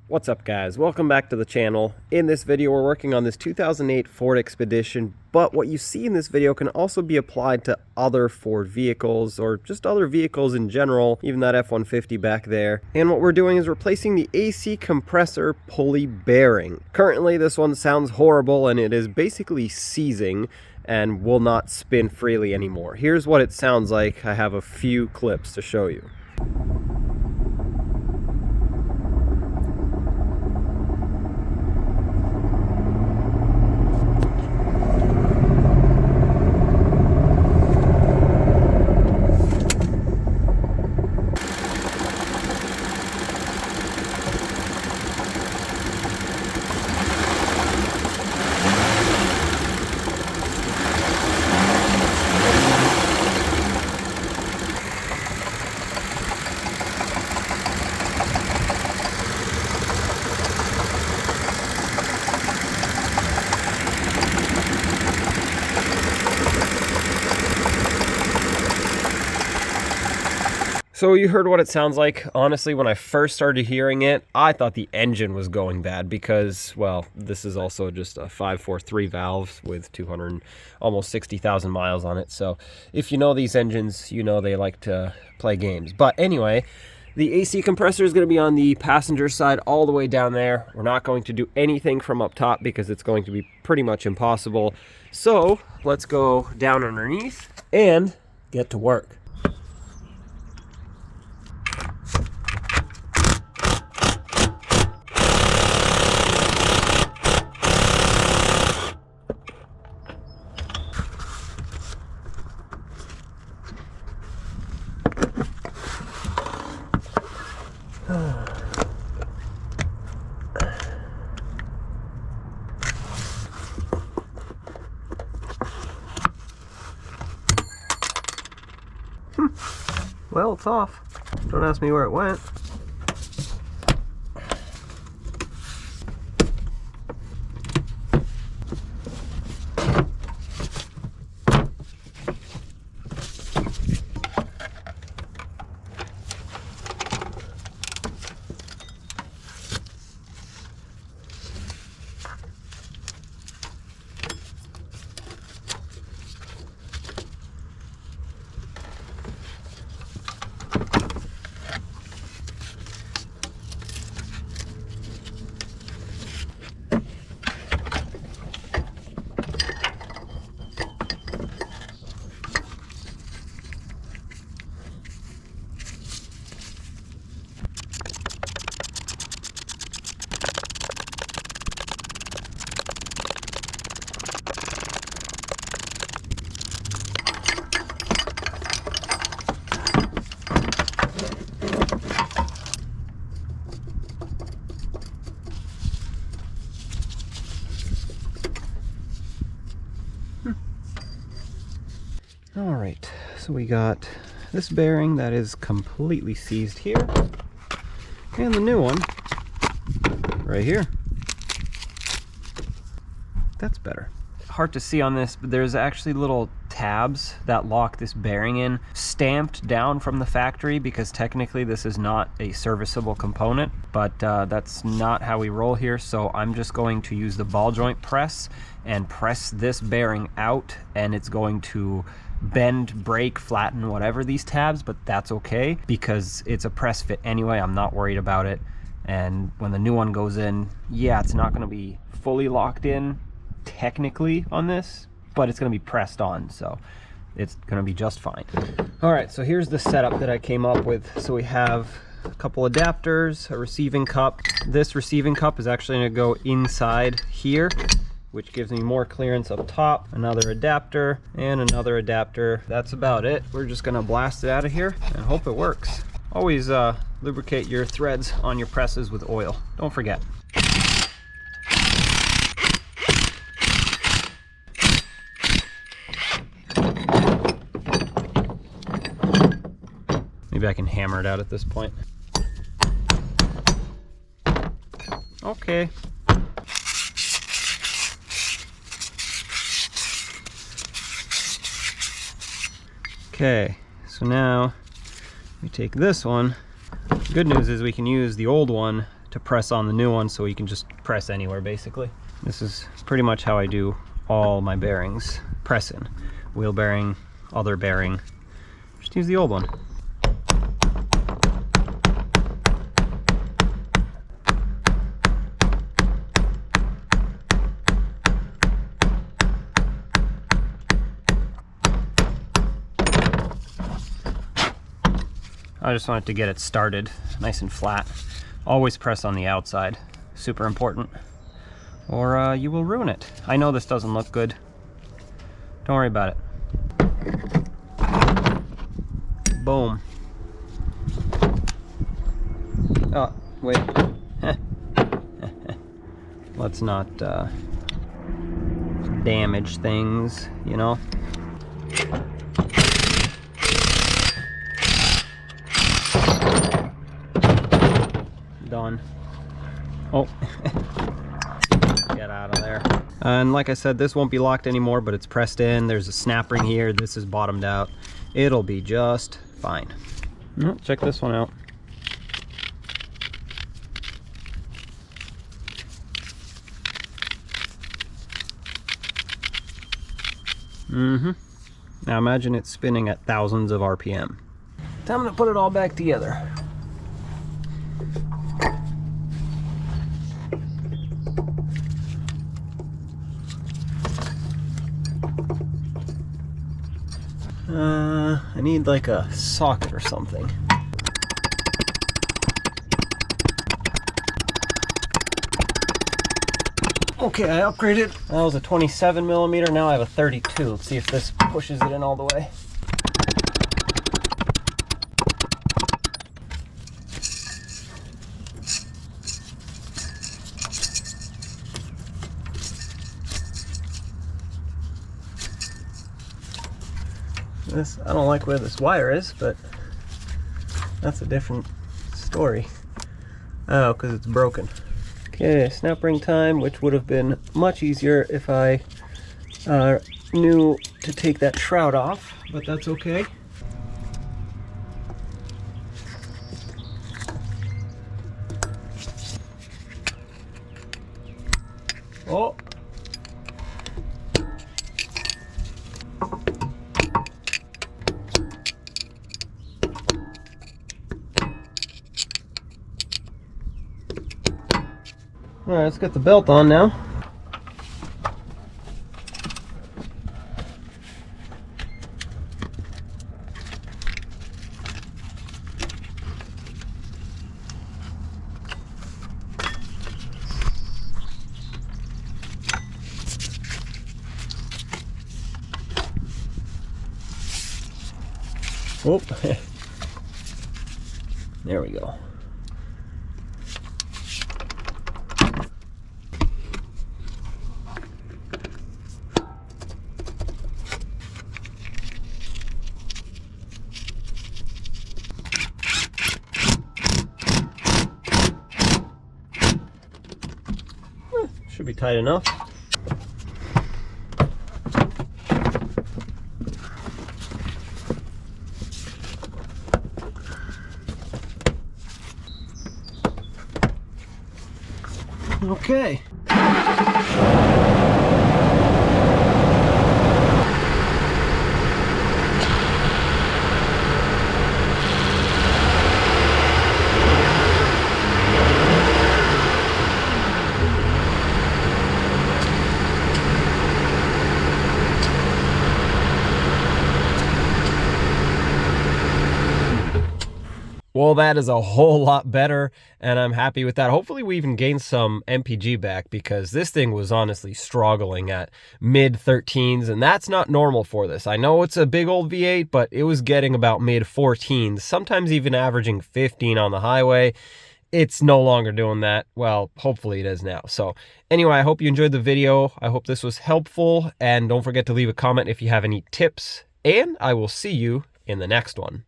What's up guys, welcome back to the channel. In this video we're working on this 2008 Ford Expedition, but what you see in this video can also be applied to other Ford vehicles or just other vehicles in general, even that F-150 back there. And what we're doing is replacing the AC compressor pulley bearing. Currently this one sounds horrible and it is basically seizing and will not spin freely anymore. Here's what it sounds like. I have a few clips to show you. So you heard what it sounds like. Honestly, when I first started hearing it, I thought the engine was going bad because, well, this is also just a 543 valve with 200, almost 60,000 miles on it. So if you know these engines, you know they like to play games. But anyway, the AC compressor is going to be on the passenger side all the way down there. We're not going to do anything from up top because it's going to be pretty much impossible. So let's go down underneath and get to work. Well, it's off. Don't ask me where it went. Alright, so we got this bearing that is completely seized here, and the new one right here. That's better. Hard to see on this, but there's actually little tabs that lock this bearing in, stamped down from the factory, because technically this is not a serviceable component, but that's not how we roll here. So I'm just going to use the ball joint press and press this bearing out, and it's going to bend, break, flatten, whatever these tabs, but that's okay because it's a press fit anyway. I'm not worried about it. And when the new one goes in, yeah, it's not going to be fully locked in technically on this, but it's going to be pressed on, so it's going to be just fine. All right, so here's the setup that I came up with. So we have a couple adapters, a receiving cup. This receiving cup is actually going to go inside here, which gives me more clearance up top. Another adapter and another adapter. That's about it. We're just gonna blast it out of here and hope it works. Always lubricate your threads on your presses with oil. Don't forget. Maybe I can hammer it out at this point. Okay. Okay, so now we take this one. Good news is we can use the old one to press on the new one, so you can just press anywhere basically. This is pretty much how I do all my bearings. Press in. Wheel bearing, other bearing. Just use the old one. I just wanted to get it started nice and flat. Always press on the outside, super important, or you will ruin it. I know this doesn't look good. Don't worry about it. Boom. Oh, wait. Let's not damage things, you know? Done. Oh, get out of there. And like I said, this won't be locked anymore, but it's pressed in. There's a snap ring here. This is bottomed out. It'll be just fine. Check this one out. Now imagine it's spinning at thousands of RPM. Time to put it all back together. I need like a socket or something. Okay, I upgraded. That was a 27 millimeter. Now I have a 32. Let's see if this pushes it in all the way. I don't like where this wire is, but that's a different story. Oh, because it's broken. Okay, snap ring time, which would have been much easier if I knew to take that shroud off, but that's okay. Oh! Alright, let's get the belt on now. Oh, there we go. Should be tight enough. Okay. Well, that is a whole lot better, and I'm happy with that. Hopefully we even gained some MPG back, because this thing was honestly struggling at mid-13s, and that's not normal for this. I know it's a big old V8, but it was getting about mid-14s, sometimes even averaging 15 on the highway. It's no longer doing that. Well, hopefully it is now. So anyway, I hope you enjoyed the video. I hope this was helpful, and don't forget to leave a comment if you have any tips, and I will see you in the next one.